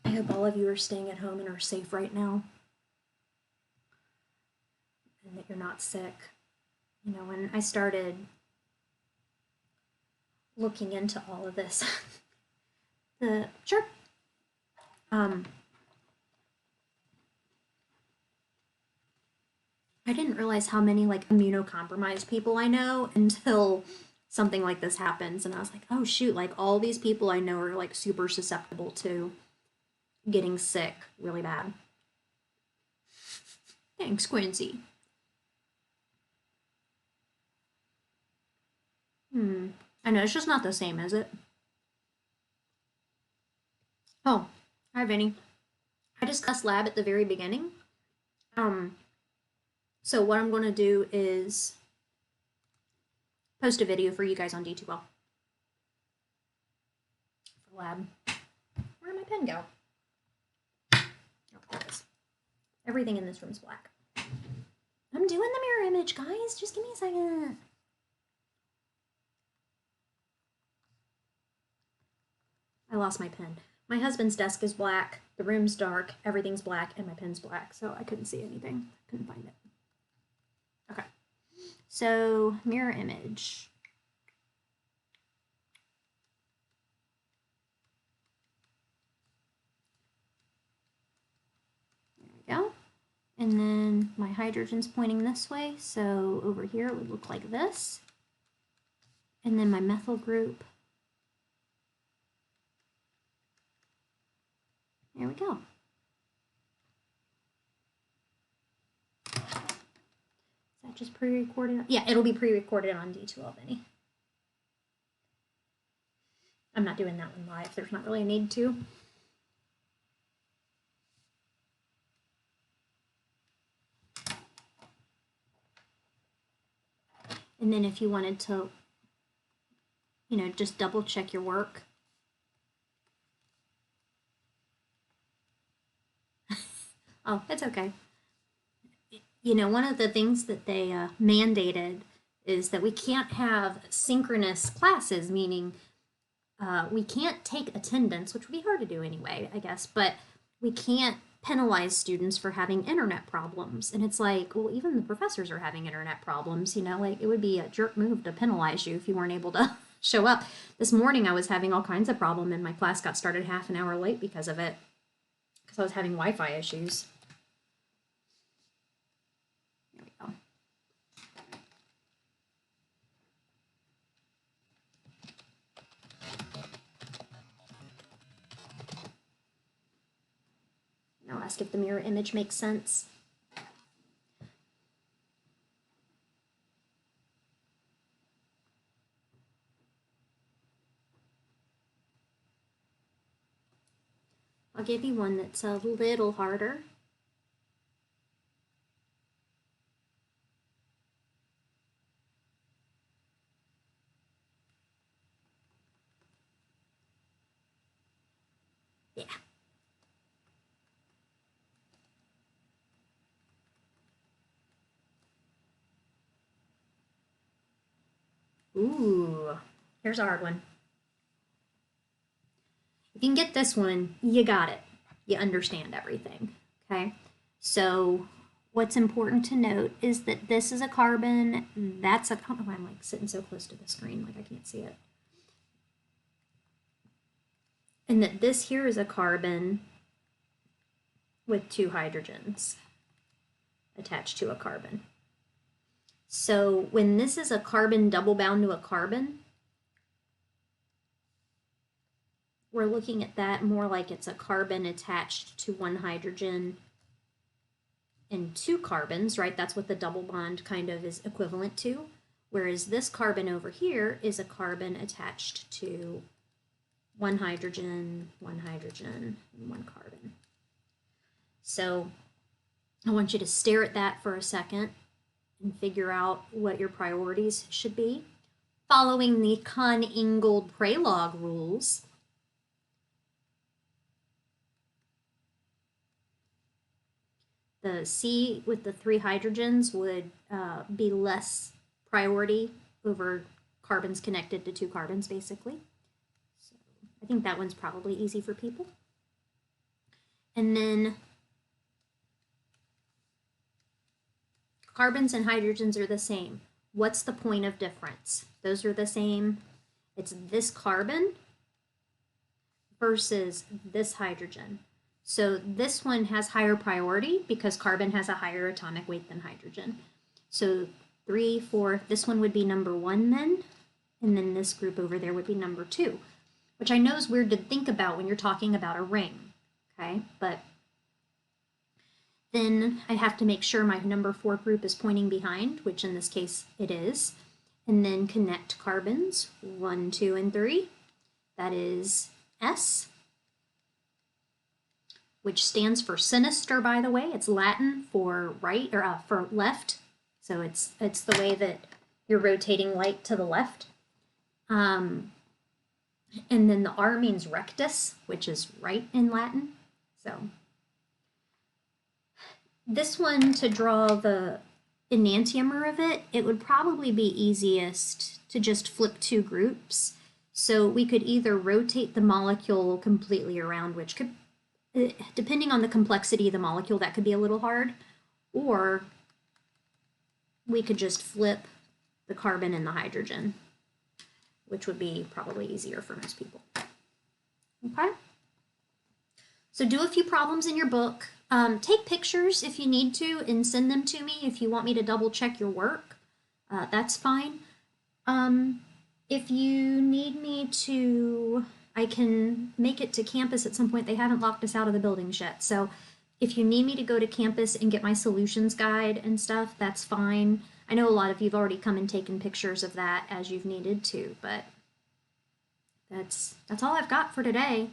I hope all of you are staying at home and are safe right now, and that you're not sick. You know, when I started looking into all of this, I didn't realize how many like immunocompromised people I know until something like this happens, and I was like, oh shoot, like all these people I know are like super susceptible to getting sick really bad. Thanks, Quincy. I know, it's just not the same, is it? Oh, hi, Vinny. I discussed lab at the very beginning. So what I'm going to do is post a video for you guys on D2L for lab. Where'd my pen go? Oh, there it is. Everything in this room's black. I'm doing the mirror image, guys. Just give me a second. I lost my pen. My husband's desk is black, the room's dark, everything's black, and my pen's black, so I couldn't see anything. Couldn't find it. Okay. So, mirror image. And then my hydrogen's pointing this way, so over here it would look like this. And then my methyl group. There we go. Is that just pre-recorded? Yeah, it'll be pre-recorded on D12any. I'm not doing that one live. There's not really a need to. And then if you wanted to, you know, just double check your work. Oh, it's okay. You know, one of the things that they mandated is that we can't have synchronous classes, meaning we can't take attendance, which would be hard to do anyway, I guess, but we can't penalize students for having internet problems. And it's like, well, even the professors are having internet problems, you know, like it would be a jerk move to penalize you if you weren't able to show up. This morning I was having all kinds of problems and my class got started half an hour late because of it, because I was having Wi-Fi issues. There we go. I'll ask if the mirror image makes sense. I'll give you one that's a little harder. Yeah. Ooh, here's a hard one. If you can get this one, you got it. You understand everything, okay? So what's important to note is that this is a carbon, that's a, I don't know why I'm like sitting so close to the screen, like I can't see it. And that this here is a carbon with 2 hydrogens attached to a carbon. So when this is a carbon double bound to a carbon, we're looking at that more like it's a carbon attached to 1 hydrogen and 2 carbons, right? That's what the double bond kind of is equivalent to. Whereas this carbon over here is a carbon attached to 1 hydrogen, and 1 carbon. So I want you to stare at that for a second and figure out what your priorities should be. Following the Kahn-Ingold-Prelog rules, the C with the 3 hydrogens would be less priority over carbons connected to 2 carbons, basically. So I think that one's probably easy for people. And then carbons and hydrogens are the same. What's the point of difference? Those are the same. It's this carbon versus this hydrogen. So this one has higher priority because carbon has a higher atomic weight than hydrogen. So 3, 4, this one would be number 1 then, and then this group over there would be number 2, which I know is weird to think about when you're talking about a ring, okay? But then I have to make sure my number 4 group is pointing behind, which in this case it is, and then connect carbons 1, 2, and 3. That is S, which stands for sinister, by the way. It's Latin for right or for left. So it's the way that you're rotating light to the left. And then the R means rectus, which is right in Latin. So this one, to draw the enantiomer of it, it would probably be easiest to just flip 2 groups. So we could either rotate the molecule completely around, which could, depending on the complexity of the molecule, that could be a little hard, or we could just flip the carbon and the hydrogen, which would be probably easier for most people. Okay? So do a few problems in your book. Take pictures if you need to and send them to me if you want me to double check your work. That's fine. If you need me to, I can make it to campus at some point. They haven't locked us out of the buildings yet. So if you need me to go to campus and get my solutions guide and stuff, that's fine. I know a lot of you've already come and taken pictures of that as you've needed to, but that's all I've got for today.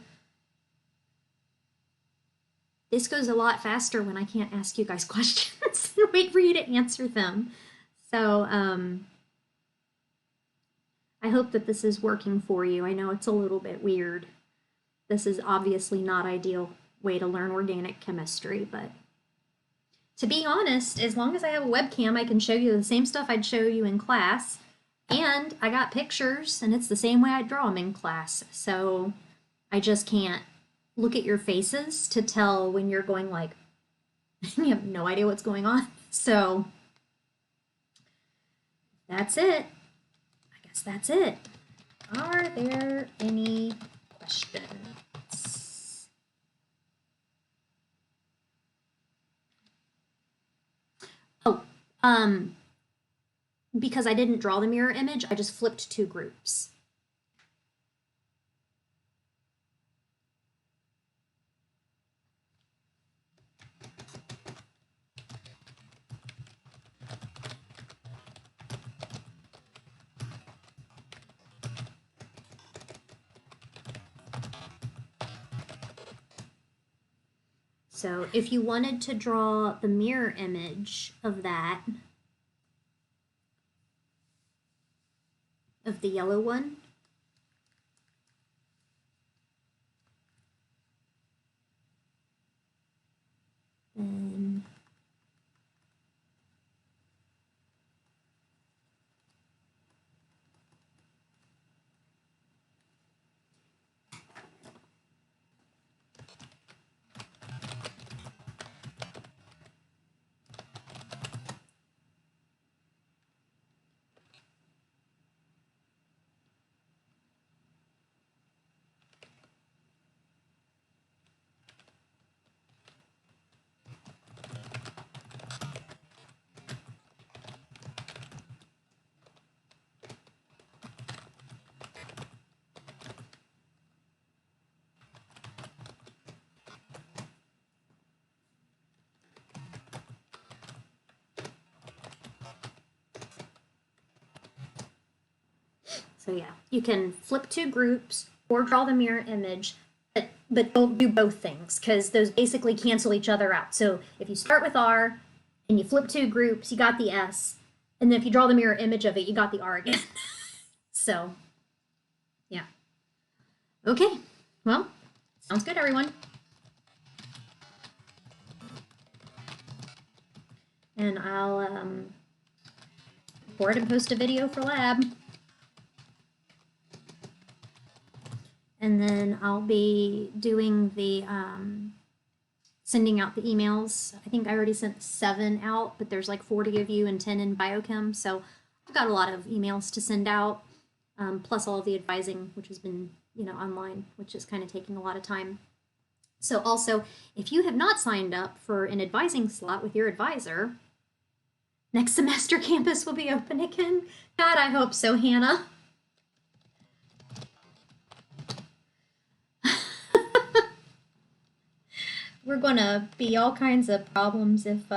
This goes a lot faster when I can't ask you guys questions and wait for you to answer them. So I hope that this is working for you. I know it's a little bit weird. This is obviously not ideal way to learn organic chemistry, but to be honest, as long as I have a webcam, I can show you the same stuff I'd show you in class, and I got pictures, and it's the same way I draw them in class, so I just can't look at your faces to tell when you're going like, you have no idea what's going on. So that's it. I guess that's it. Are there any questions? Oh, because I didn't draw the mirror image, I just flipped two groups. So if you wanted to draw the mirror image of that, of the yellow one, then so yeah, you can flip two groups or draw the mirror image, but don't do both things because those basically cancel each other out. So if you start with R and you flip two groups, you got the S. And then if you draw the mirror image of it, you got the R again. So, yeah. Okay, well, sounds good, everyone. And I'll record and post a video for lab. And then I'll be doing the sending out the emails. I think I already sent 7 out, but there's like 40 of you and 10 in biochem. So I've got a lot of emails to send out, plus all of the advising, which has been, online, which is kind of taking a lot of time. So also, if you have not signed up for an advising slot with your advisor, next semester campus will be open again. God, I hope so, Hannah. We're gonna be all kinds of problems if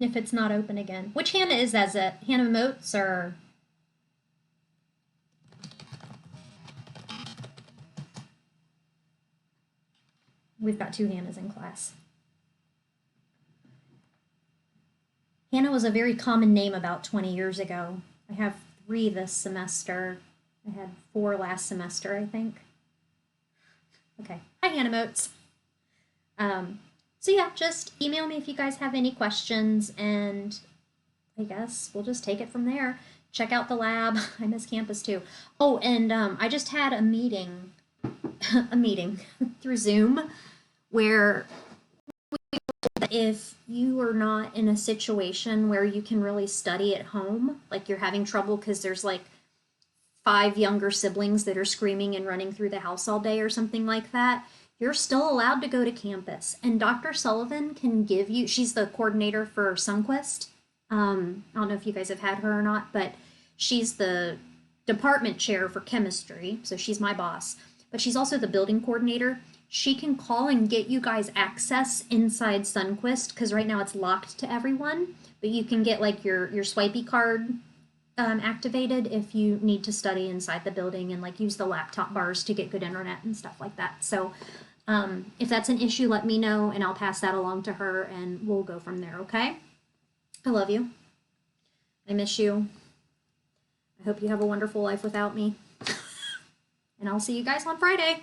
it's not open again. Which Hannah is that? Is it Hannah Motes or? We've got 2 Hannahs in class. Hannah was a very common name about 20 years ago. I have 3 this semester. I had 4 last semester, I think. Okay. Hi, Hannah Motes. So yeah, just email me if you guys have any questions, and I guess we'll just take it from there. Check out the lab. I miss campus too. Oh, and I just had a meeting, through Zoom, where if you are not in a situation where you can really study at home, like you're having trouble because there's like 5 younger siblings that are screaming and running through the house all day or something like that, you're still allowed to go to campus. And Dr. Sullivan can give you, she's the coordinator for Sunquist. I don't know if you guys have had her or not, but she's the department chair for chemistry. So she's my boss, but she's also the building coordinator. She can call and get you guys access inside Sunquist because right now it's locked to everyone, but you can get like your swipey card activated if you need to study inside the building and like use the laptop bars to get good internet and stuff like that. So if that's an issue, let me know and I'll pass that along to her and we'll go from there, okay? I love you. I miss you. I hope you have a wonderful life without me. And I'll see you guys on Friday.